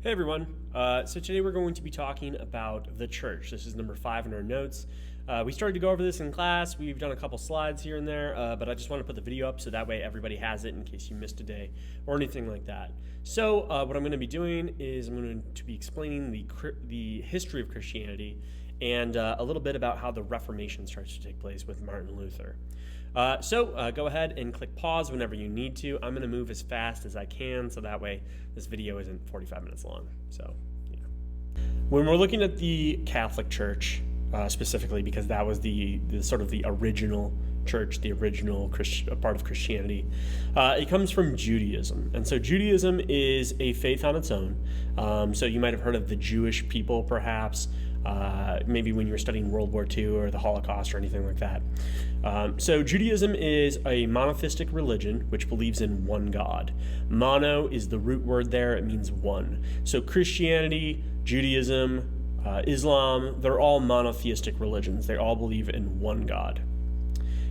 Hey everyone. So today we're going to be talking about the church. This is number 5 in our notes. We started to go over this in class. We've done a couple slides here and there, but I just want to put the video up so that way everybody has it in case you missed a day or anything like that. So what I'm going to be doing is I'm going to be explaining the history of Christianity and a little bit about how the Reformation starts to take place with Martin Luther. So go ahead and click pause whenever you need to. I'm going to move as fast as I can so that way this video isn't 45 minutes long. So, yeah. When we're looking at the Catholic Church, specifically because that was the sort of the original church, the original part of Christianity, it comes from Judaism. And so Judaism is a faith on its own. So you might have heard of the Jewish people, perhaps, maybe when you were studying World War II or the Holocaust or anything like that. So Judaism is a monotheistic religion which believes in one God. Mono is the root word there. It means one. So Christianity, Judaism, Islam, they're all monotheistic religions. They all believe in one God.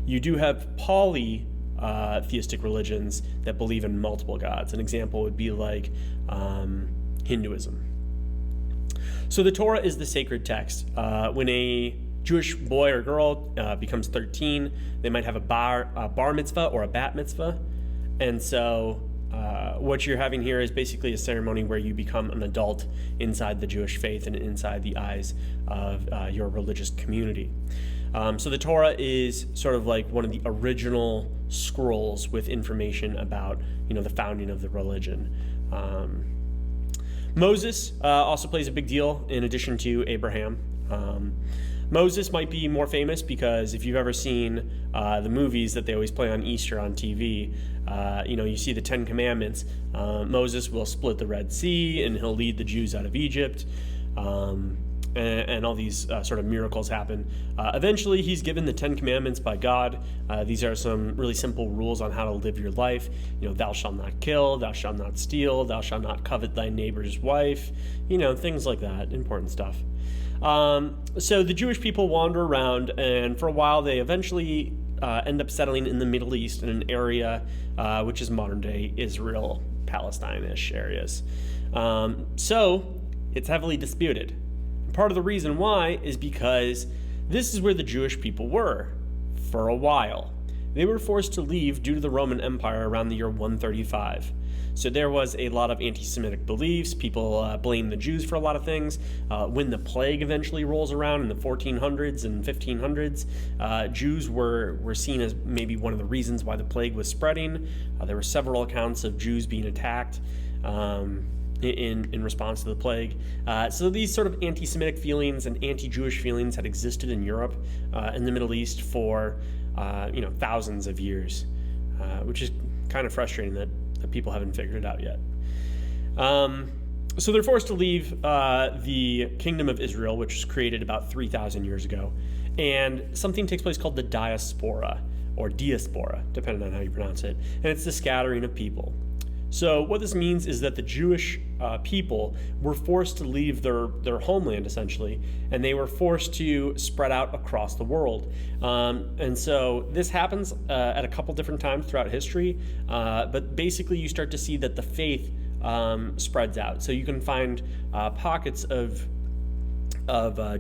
You do have polytheistic religions that believe in multiple gods. An example would be like Hinduism. So the Torah is the sacred text. When a Jewish boy or girl becomes 13, they might have a bar mitzvah or a bat mitzvah. And so what you're having here is basically a ceremony where you become an adult inside the Jewish faith and inside the eyes of your religious community. So the Torah is sort of like one of the original scrolls with information about, the founding of the religion. Moses also plays a big deal in addition to Abraham. Moses might be more famous because if you've ever seen the movies that they always play on Easter on TV, you see the Ten Commandments. Moses will split the Red Sea and he'll lead the Jews out of Egypt. And all these sort of miracles happen. Eventually, he's given the 10 Commandments by God. These are some really simple rules on how to live your life. Thou shalt not kill, thou shalt not steal, thou shalt not covet thy neighbor's wife, things like that, important stuff. So the Jewish people wander around, and for a while, they eventually end up settling in the Middle East in an area which is modern-day Israel, Palestine-ish areas. So it's heavily disputed. Part of the reason why is because this is where the Jewish people were for a while. They were forced to leave due to the Roman Empire around the year 135. So there was a lot of anti-Semitic beliefs. People blame the Jews for a lot of things. When the plague eventually rolls around in the 1400s and 1500s, Jews were seen as maybe one of the reasons why the plague was spreading. There were several accounts of Jews being attacked in response to the plague. So these sort of anti-Semitic feelings and anti-Jewish feelings had existed in Europe and the Middle East for thousands of years, which is kind of frustrating that people haven't figured it out yet. So they're forced to leave the Kingdom of Israel, which was created about 3,000 years ago, and something takes place called the diaspora, or diaspora, depending on how you pronounce it, and it's the scattering of people. So what this means is that the Jewish people were forced to leave their homeland, essentially, and they were forced to spread out across the world. And so this happens at a couple different times throughout history, but basically you start to see that the faith spreads out. So you can find pockets of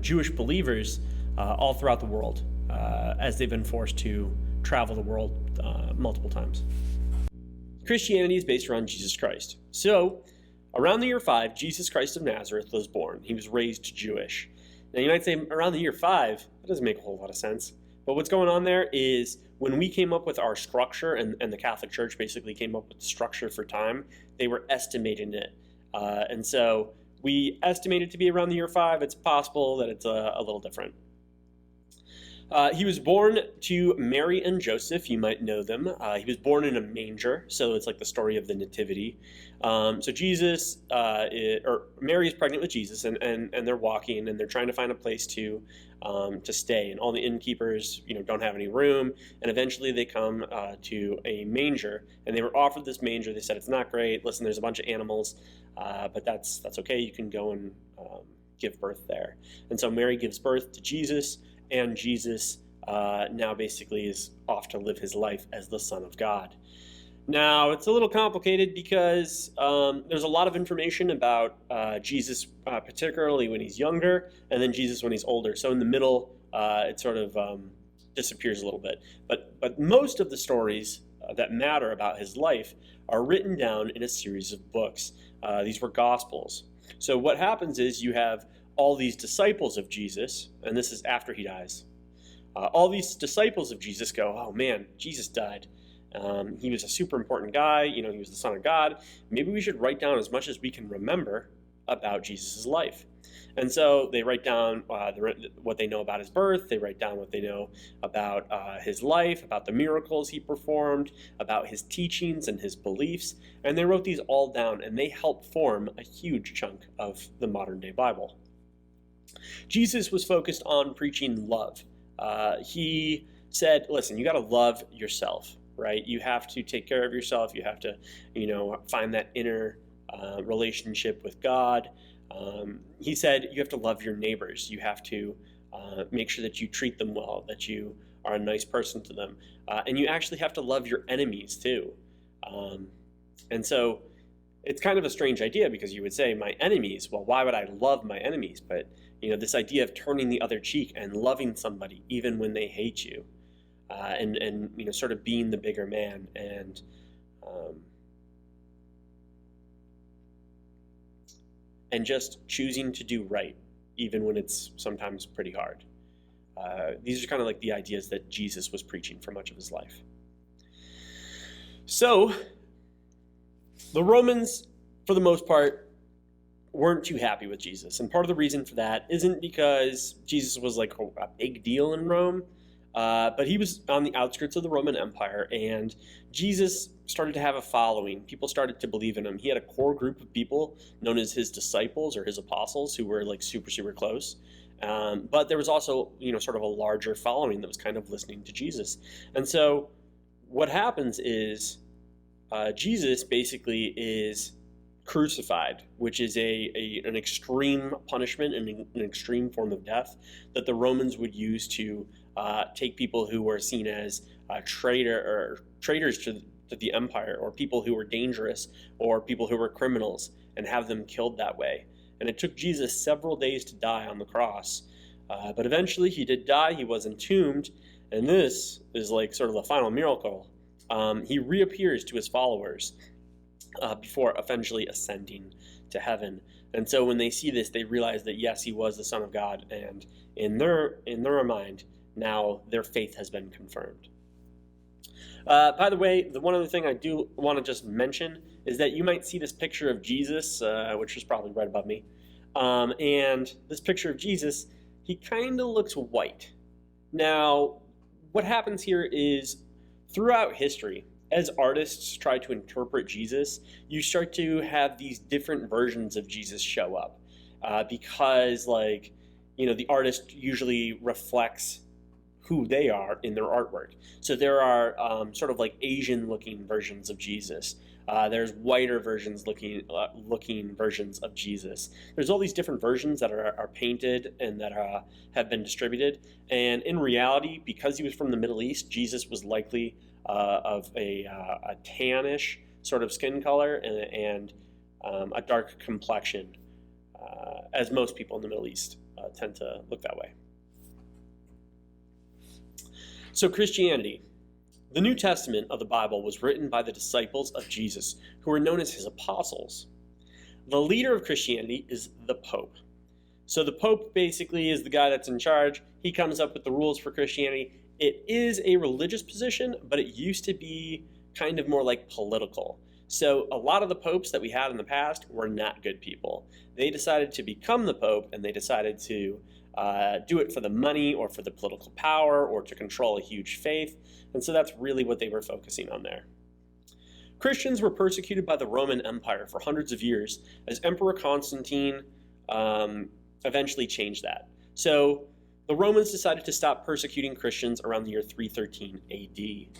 Jewish believers all throughout the world as they've been forced to travel the world multiple times. Christianity is based around Jesus Christ. So, around the year 5, Jesus Christ of Nazareth was born. He was raised Jewish. Now, you might say, around the year 5, that doesn't make a whole lot of sense. But what's going on there is when we came up with our structure, and the Catholic Church basically came up with the structure for time, they were estimating it. And so, we estimate it to be around the year 5. It's possible that it's a little different. He was born to Mary and Joseph. You might know them. He was born in a manger, so it's like the story of the Nativity. So Mary is pregnant with Jesus, and they're walking, and they're trying to find a place to stay. And all the innkeepers, don't have any room. And eventually, they come to a manger, and they were offered this manger. They said it's not great. Listen, there's a bunch of animals, but that's okay. You can go and give birth there. And so Mary gives birth to Jesus. And Jesus now basically is off to live his life as the Son of God. Now, it's a little complicated because there's a lot of information about Jesus, particularly when he's younger, and then Jesus when he's older. So in the middle, it sort of disappears a little bit. But most of the stories that matter about his life are written down in a series of books. These were Gospels. So what happens is you have all these disciples of Jesus, and this is after he dies. All these disciples of Jesus go, oh man, Jesus died. He was a super important guy. He was the Son of God. Maybe we should write down as much as we can remember about Jesus' life. And so they write down what they know about his birth. They write down what they know about his life, about the miracles he performed, about his teachings and his beliefs. And they wrote these all down, and they help form a huge chunk of the modern-day Bible. Jesus was focused on preaching love. He said, listen, you got to love yourself, right? You have to take care of yourself. You have to, find that inner relationship with God. He said you have to love your neighbors. You have to make sure that you treat them well, that you are a nice person to them. And you actually have to love your enemies too. And so it's kind of a strange idea because you would say, my enemies, well, why would I love my enemies? But, this idea of turning the other cheek and loving somebody even when they hate you, and sort of being the bigger man and just choosing to do right, even when it's sometimes pretty hard. These are kind of like the ideas that Jesus was preaching for much of his life. So, the Romans, for the most part, weren't too happy with Jesus. And part of the reason for that isn't because Jesus was like a big deal in Rome, but he was on the outskirts of the Roman Empire, and Jesus started to have a following. People started to believe in him. He had a core group of people known as his disciples or his apostles who were like super, super close. But there was also, sort of a larger following that was kind of listening to Jesus. And so what happens is Jesus basically is crucified, which is an extreme punishment and an extreme form of death that the Romans would use to take people who were seen as traitors to the empire, or people who were dangerous, or people who were criminals, and have them killed that way. And it took Jesus several days to die on the cross, but eventually he did die. He was entombed, and this is like sort of the final miracle. He reappears to his followers before eventually ascending to heaven. And so when they see this, they realize that yes, he was the Son of God, and in their mind, now their faith has been confirmed. By the way, the one other thing I do want to just mention is that you might see this picture of Jesus, which is probably right above me. And this picture of Jesus, he kind of looks white. Now, what happens here is throughout history, as artists try to interpret Jesus, you start to have these different versions of Jesus show up because, the artist usually reflects who they are in their artwork. So there are sort of like Asian-looking versions of Jesus. There's whiter versions looking versions of Jesus. There's all these different versions that are painted and that have been distributed. And in reality, because he was from the Middle East, Jesus was likely of a tannish sort of skin color and a dark complexion, as most people in the Middle East tend to look that way. So Christianity. The New Testament of the Bible was written by the disciples of Jesus, who were known as his apostles. The leader of Christianity is the Pope. So the Pope basically is the guy that's in charge. He comes up with the rules for Christianity. It is a religious position, but it used to be kind of more like political. So a lot of the popes that we had in the past were not good people. They decided to become the Pope, and they decided to do it for the money or for the political power or to control a huge faith. And so that's really what they were focusing on there. Christians were persecuted by the Roman Empire for hundreds of years as Emperor Constantine eventually changed that. So the Romans decided to stop persecuting Christians around the year 313 AD.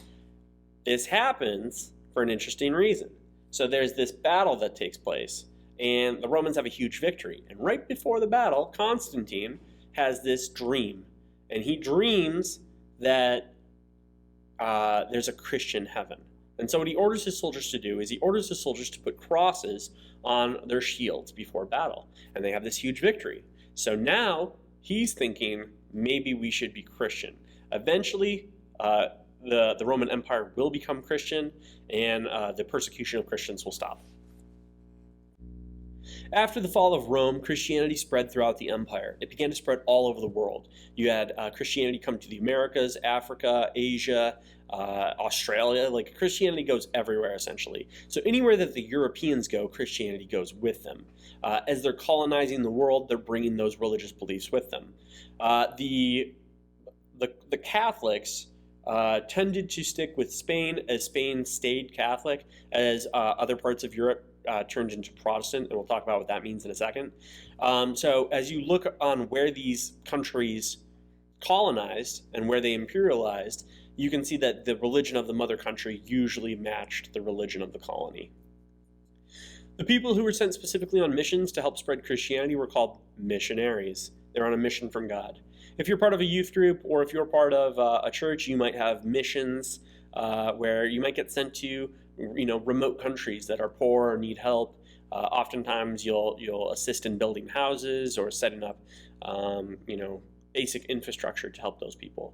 This happens for an interesting reason. So there's this battle that takes place, and the Romans have a huge victory. And right before the battle, Constantine has this dream, and he dreams that there's a Christian heaven. And so what he orders his soldiers to do is he orders his soldiers to put crosses on their shields before battle. And they have this huge victory. So now he's thinking maybe we should be Christian. Eventually, the Roman Empire will become Christian, and the persecution of Christians will stop. After the fall of Rome, Christianity spread throughout the empire. It began to spread all over the world. You had Christianity come to the Americas, Africa, Asia, Australia. Like, Christianity goes everywhere, essentially. So anywhere that the Europeans go, Christianity goes with them. As they're colonizing the world, they're bringing those religious beliefs with them. The Catholics tended to stick with Spain, as Spain stayed Catholic, as other parts of Europe turned into Protestant, and we'll talk about what that means in a second. So as you look on where these countries colonized and where they imperialized, you can see that the religion of the mother country usually matched the religion of the colony. The people who were sent specifically on missions to help spread Christianity were called missionaries. They're on a mission from God. If you're part of a youth group or if you're part of a church, you might have missions where you might get sent to remote countries that are poor or need help. Oftentimes you'll assist in building houses or setting up basic infrastructure to help those people.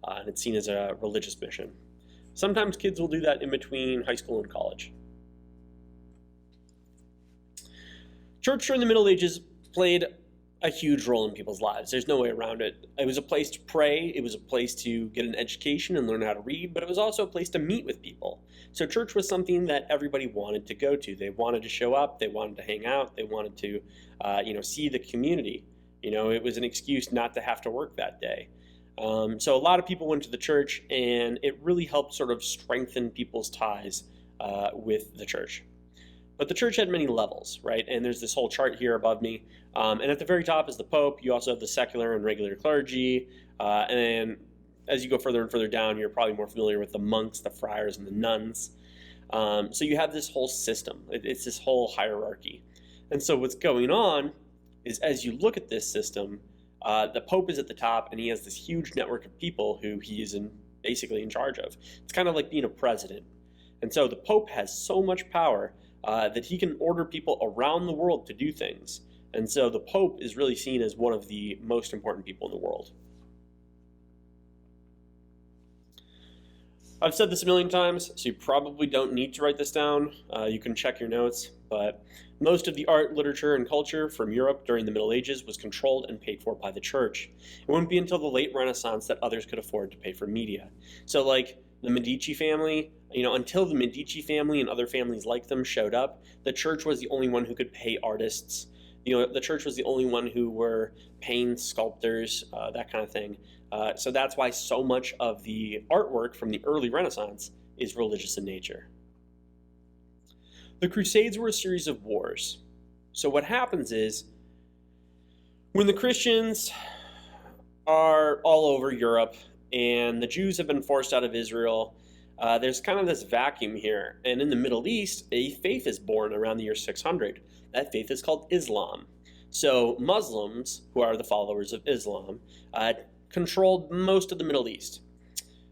And it's seen as a religious mission. Sometimes kids will do that in between high school and college. Church during the Middle Ages played a huge role in people's lives. There's no way around it. It was a place to pray. It was a place to get an education and learn how to read, but it was also a place to meet with people. So church was something that everybody wanted to go to. They wanted to show up. They wanted to hang out. They wanted to, see the community. It was an excuse not to have to work that day. So a lot of people went to the church, and it really helped sort of strengthen people's ties with the church. But the church had many levels, right? And there's this whole chart here above me. And at the very top is the Pope. You also have the secular and regular clergy. And then as you go further and further down, you're probably more familiar with the monks, the friars, and the nuns. So you have this whole system. It's this whole hierarchy. And so what's going on is, as you look at this system, the Pope is at the top, and he has this huge network of people who he is basically in charge of. It's kind of like being a president. And so the Pope has so much power that he can order people around the world to do things. And so the Pope is really seen as one of the most important people in the world. I've said this a million times, so you probably don't need to write this down. You can check your notes, but most of the art, literature, and culture from Europe during the Middle Ages was controlled and paid for by the church. It wouldn't be until the late Renaissance that others could afford to pay for media. So like the Medici family, until the Medici family and other families like them showed up, the church was the only one who could pay artists. The church was the only one who were paying sculptors, that kind of thing. So that's why so much of the artwork from the early Renaissance is religious in nature. The Crusades were a series of wars. So what happens is, when the Christians are all over Europe and the Jews have been forced out of Israel, there's kind of this vacuum here. And in the Middle East, a faith is born around the year 600. That faith is called Islam. So Muslims, who are the followers of Islam, controlled most of the Middle East.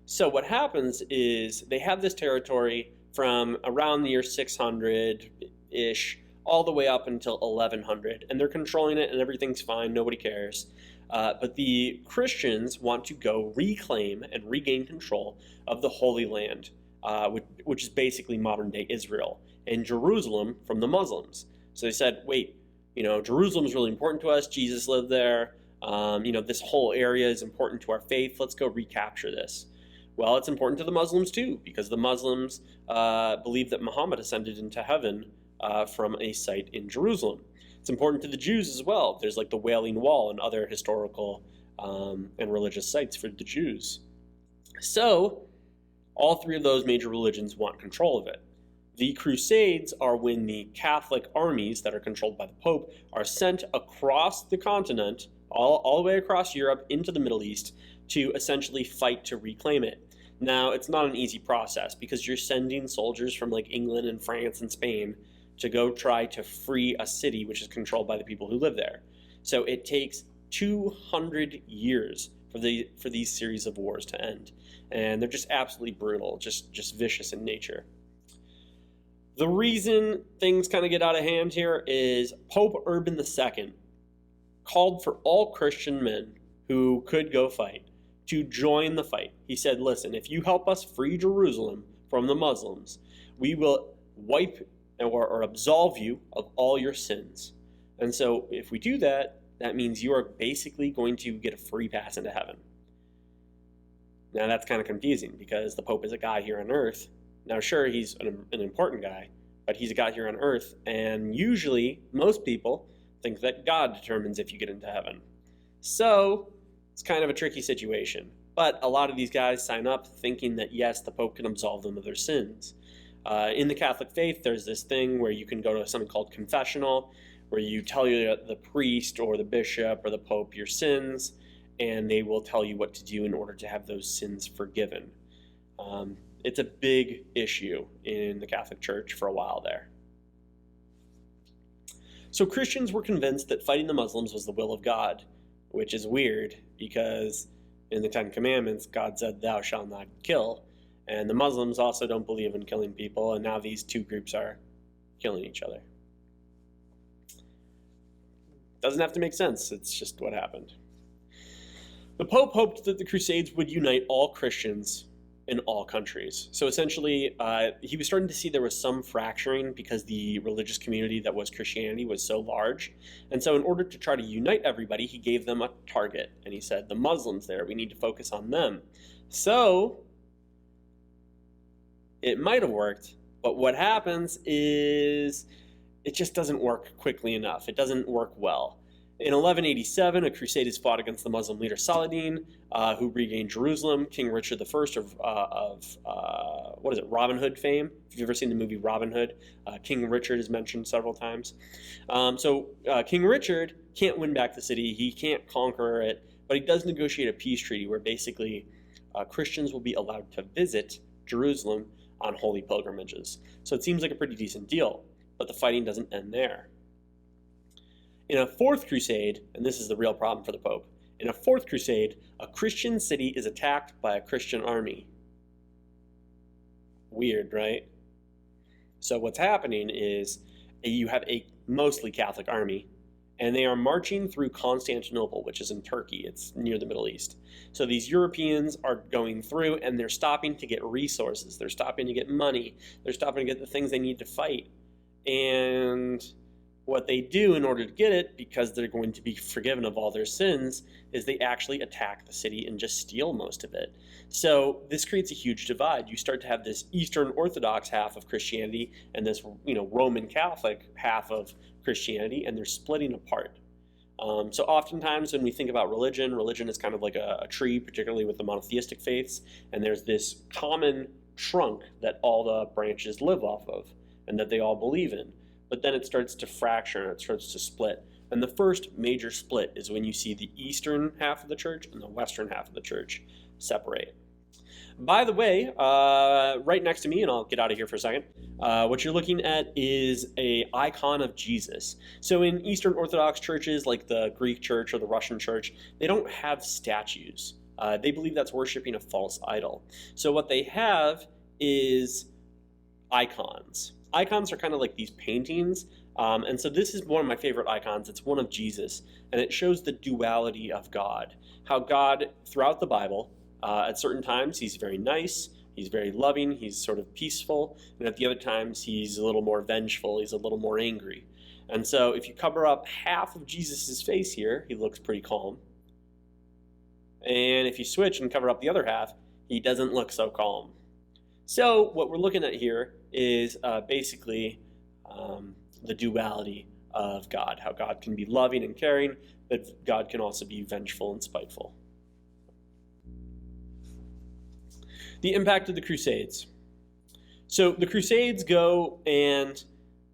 So what happens is they have this territory from around the year 600-ish all the way up until 1100, and they're controlling it and everything's fine, nobody cares. But the Christians want to go reclaim and regain control of the Holy Land, which is basically modern-day Israel, and Jerusalem from the Muslims. So they said, wait, Jerusalem is really important to us. Jesus lived there. This whole area is important to our faith. Let's go recapture this. Well, it's important to the Muslims too, because the Muslims believe that Muhammad ascended into heaven from a site in Jerusalem. It's important to the Jews as well. There's like the Wailing Wall and other historical and religious sites for the Jews. So all three of those major religions want control of it. The Crusades are when the Catholic armies that are controlled by the Pope are sent across the continent, all the way across Europe into the Middle East, to essentially fight to reclaim it. Now, it's not an easy process because you're sending soldiers from like England and France and Spain to go try to free a city which is controlled by the people who live there. So it takes 200 years for these series of wars to end. And they're just absolutely brutal, just vicious in nature. The reason things kind of get out of hand here is Pope Urban II called for all Christian men who could go fight to join the fight. He said, listen, if you help us free Jerusalem from the Muslims, we will wipe or absolve you of all your sins. And so if we do that, that means you are basically going to get a free pass into heaven. Now that's kind of confusing because the Pope is a guy here on earth. Now sure, he's an important guy, but he's a guy here on earth, and usually most people think that God determines if you get into heaven. So it's kind of a tricky situation. But a lot of these guys sign up thinking that yes, the Pope can absolve them of their sins. In the Catholic faith, there's this thing where you can go to something called confessional, where you tell the priest or the bishop or the Pope your sins, and they will tell you what to do in order to have those sins forgiven. It's a big issue in the Catholic Church for a while there. So Christians were convinced that fighting the Muslims was the will of God, which is weird because in the Ten Commandments, God said, "Thou shalt not kill." And the Muslims also don't believe in killing people, and now these two groups are killing each other. Doesn't have to make sense, it's just what happened. The Pope hoped that the Crusades would unite all Christians in all countries. So essentially, he was starting to see there was some fracturing because the religious community that was Christianity was so large. And so in order to try to unite everybody, he gave them a target. And he said, the Muslims there, we need to focus on them. So it might have worked, but what happens is it just doesn't work quickly enough. It doesn't work well. In 1187, a crusade is fought against the Muslim leader Saladin, who regained Jerusalem. King Richard I of Robin Hood fame. If you've ever seen the movie Robin Hood, King Richard is mentioned several times. King Richard can't win back the city. He can't conquer it, but he does negotiate a peace treaty where basically Christians will be allowed to visit Jerusalem on holy pilgrimages. So it seems like a pretty decent deal, but the fighting doesn't end there. In a fourth crusade, and this is the real problem for the Pope, in a fourth crusade, a Christian city is attacked by a Christian army. Weird, right? So what's happening is you have a mostly Catholic army, and they are marching through Constantinople, which is in Turkey. It's near the Middle East. So these Europeans are going through, and they're stopping to get resources. They're stopping to get money. They're stopping to get the things they need to fight. And what they do in order to get it, because they're going to be forgiven of all their sins, is they actually attack the city and just steal most of it. So this creates a huge divide. You start to have this Eastern Orthodox half of Christianity and this, Roman Catholic half of Christianity, and they're splitting apart. So oftentimes when we think about religion is kind of like a tree, particularly with the monotheistic faiths, and there's this common trunk that all the branches live off of and that they all believe in. But then it starts to fracture and it starts to split. And the first major split is when you see the eastern half of the church and the western half of the church separate. By the way, right next to me, and I'll get out of here for a second, what you're looking at is an icon of Jesus. So in Eastern Orthodox churches like the Greek church or the Russian church, they don't have statues. They believe that's worshiping a false idol. So what they have is icons. Icons are kind of like these paintings, and so this is one of my favorite icons. It's one of Jesus, and it shows the duality of God. How God, throughout the Bible, at certain times, he's very nice, he's very loving, he's sort of peaceful, and at the other times, he's a little more vengeful, he's a little more angry. And so if you cover up half of Jesus' face here, he looks pretty calm. And if you switch and cover up the other half, he doesn't look so calm. So what we're looking at here is basically the duality of God, how God can be loving and caring, but God can also be vengeful and spiteful. The impact of the Crusades. So the Crusades go and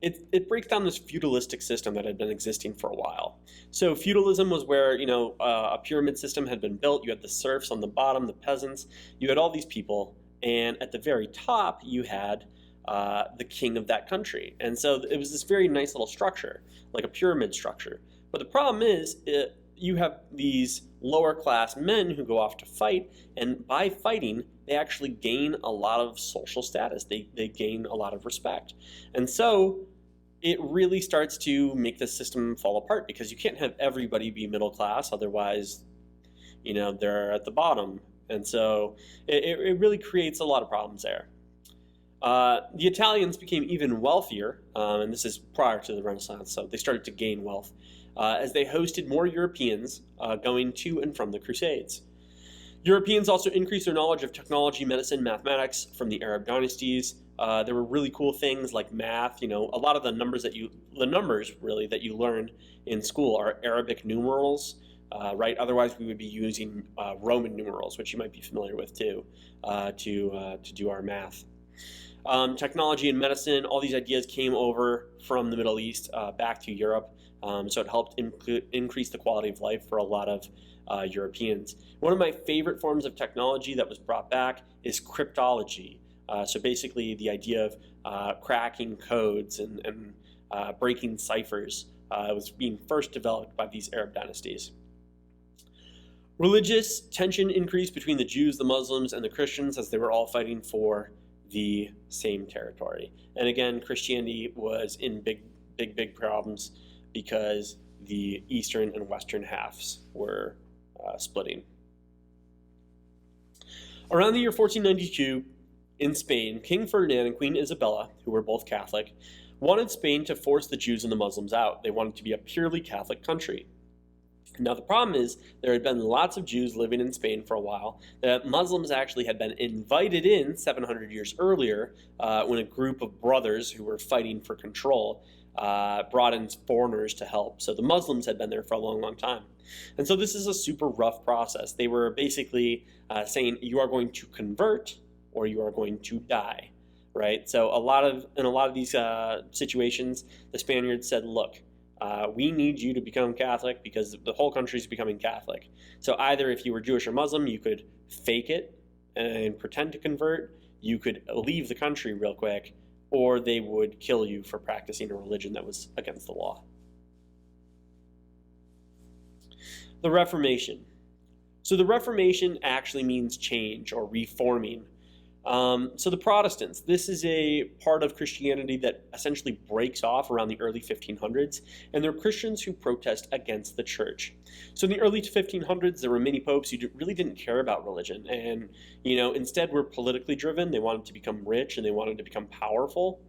it breaks down this feudalistic system that had been existing for a while. So feudalism was where, a pyramid system had been built. You had the serfs on the bottom, the peasants. You had all these people. And at the very top, you had the king of that country. And so it was this very nice little structure, like a pyramid structure. But the problem is, you have these lower class men who go off to fight, and by fighting, they actually gain a lot of social status. They gain a lot of respect. And so it really starts to make the system fall apart because you can't have everybody be middle class, otherwise, they're at the bottom. And so it really creates a lot of problems there. The Italians became even wealthier, and this is prior to the Renaissance, so they started to gain wealth, as they hosted more Europeans going to and from the Crusades. Europeans also increased their knowledge of technology, medicine, mathematics from the Arab dynasties. There were really cool things like math. A lot of the numbers that you learn in school are Arabic numerals, right? Otherwise, we would be using Roman numerals, which you might be familiar with too, to do our math. Technology and medicine, all these ideas came over from the Middle East back to Europe, so it helped increase the quality of life for a lot of Europeans. One of my favorite forms of technology that was brought back is cryptology. So basically the idea of cracking codes and breaking ciphers was being first developed by these Arab dynasties. Religious tension increased between the Jews, the Muslims, and the Christians as they were all fighting for the same territory. And again, Christianity was in big problems because the eastern and western halves were splitting. Around the year 1492, in Spain, King Ferdinand and Queen Isabella, who were both Catholic, wanted Spain to force the Jews and the Muslims out. They wanted to be a purely Catholic country. Now the problem is there had been lots of Jews living in Spain for a while. The Muslims actually had been invited in 700 years earlier when a group of brothers who were fighting for control brought in foreigners to help. So the Muslims had been there for a long time. And so this is a super rough process. They were basically saying you are going to convert or you are going to die, right? So in a lot of these situations, the Spaniards said, look, we need you to become Catholic because the whole country is becoming Catholic. So either if you were Jewish or Muslim, you could fake it and pretend to convert, you could leave the country real quick, or they would kill you for practicing a religion that was against the law. The Reformation. So the Reformation actually means change or reforming. So the Protestants, this is a part of Christianity that essentially breaks off around the early 1500s, and they're Christians who protest against the church. So in the early 1500s, there were many popes who really didn't care about religion, and instead were politically driven. They wanted to become rich and they wanted to become powerful.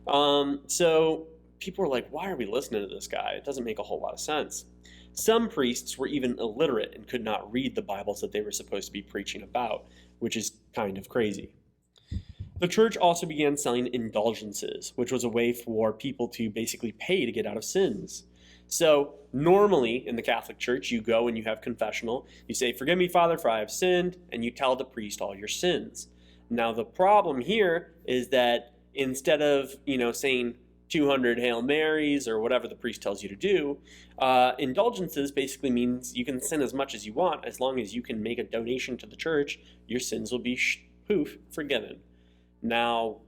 So people were like, why are we listening to this guy? It doesn't make a whole lot of sense. Some priests were even illiterate and could not read the Bibles that they were supposed to be preaching about, which is kind of crazy. The church also began selling indulgences, which was a way for people to basically pay to get out of sins. So normally in the Catholic Church, you go and you have confessional. You say, forgive me, Father, for I have sinned, and you tell the priest all your sins. Now the problem here is that instead of saying 200 Hail Marys or whatever the priest tells you to do, indulgences basically means you can sin as much as you want as long as you can make a donation to the church. Your sins will be forgiven. Now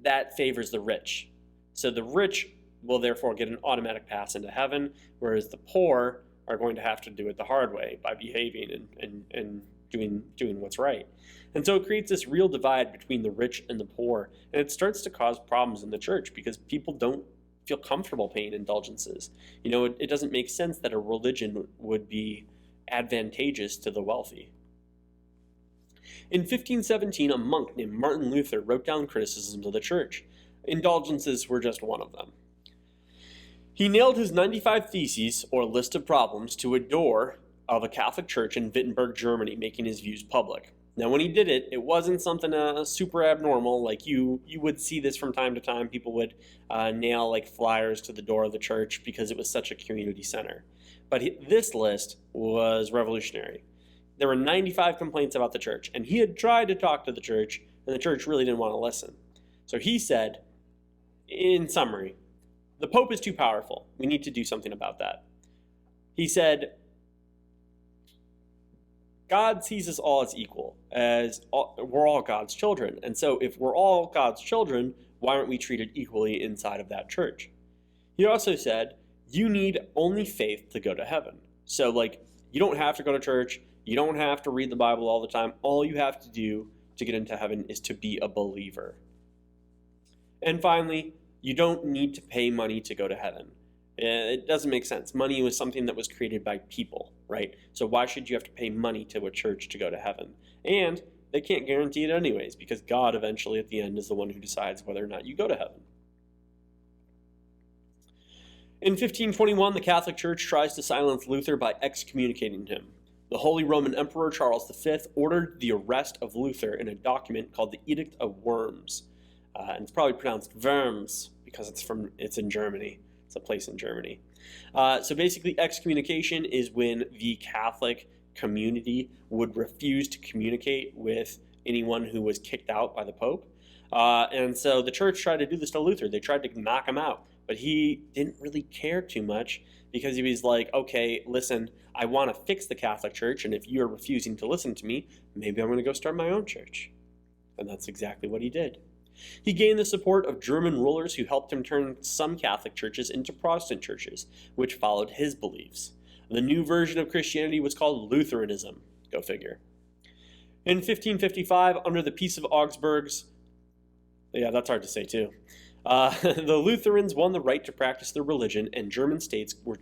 that favors the rich. So the rich will therefore get an automatic pass into heaven, whereas the poor are going to have to do it the hard way by behaving and doing what's right. And so it creates this real divide between the rich and the poor, and it starts to cause problems in the church because people don't feel comfortable paying indulgences. It doesn't make sense that a religion would be advantageous to the wealthy. In 1517, a monk named Martin Luther wrote down criticisms of the church. Indulgences were just one of them. He nailed his 95 Theses, or list of problems, to a door of a Catholic church in Wittenberg, Germany, making his views public. Now, when he did it, it wasn't something super abnormal. Like you would see this from time to time. People would nail flyers to the door of the church because it was such a community center. But this list was revolutionary. There were 95 complaints about the church, and he had tried to talk to the church, and the church really didn't want to listen. So he said, in summary, the Pope is too powerful. We need to do something about that. He said, God sees us all as equal, we're all God's children. And so if we're all God's children, why aren't we treated equally inside of that church? He also said, you need only faith to go to heaven. So, like, you don't have to go to church. You don't have to read the Bible all the time. All you have to do to get into heaven is to be a believer. And finally, you don't need to pay money to go to heaven. It doesn't make sense. Money was something that was created by people, right? So why should you have to pay money to a church to go to heaven? And they can't guarantee it anyways, because God eventually at the end is the one who decides whether or not you go to heaven. In 1521, the Catholic Church tries to silence Luther by excommunicating him. The Holy Roman Emperor Charles V ordered the arrest of Luther in a document called the Edict of Worms. And it's probably pronounced Worms because it's in Germany. It's a place in Germany. So basically, excommunication is when the Catholic community would refuse to communicate with anyone who was kicked out by the Pope. And so the church tried to do this to Luther. They tried to knock him out, but he didn't really care too much because he was like, okay, listen, I want to fix the Catholic Church, and if you're refusing to listen to me, maybe I'm going to go start my own church. And that's exactly what he did. He gained the support of German rulers who helped him turn some Catholic churches into Protestant churches, which followed his beliefs. The new version of Christianity was called Lutheranism. Go figure. In 1555, under the Peace of Augsburg's, yeah, that's hard to say too, the Lutherans won the right to practice their religion, and German states were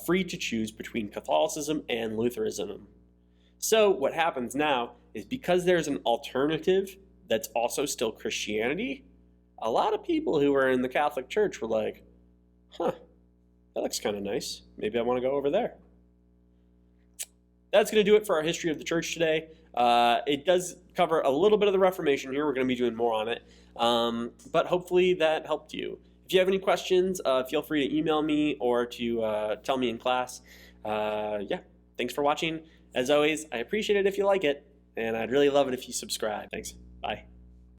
free to choose between Catholicism and Lutheranism. So what happens now is because there's an alternative that's also still Christianity, a lot of people who were in the Catholic Church were like, huh, that looks kind of nice. Maybe I want to go over there. That's going to do it for our history of the church today. It does cover a little bit of the Reformation here. We're going to be doing more on it. But hopefully that helped you. If you have any questions, feel free to email me or to tell me in class. Yeah, thanks for watching. As always, I appreciate it if you like it, and I'd really love it if you subscribe. Thanks. Bye.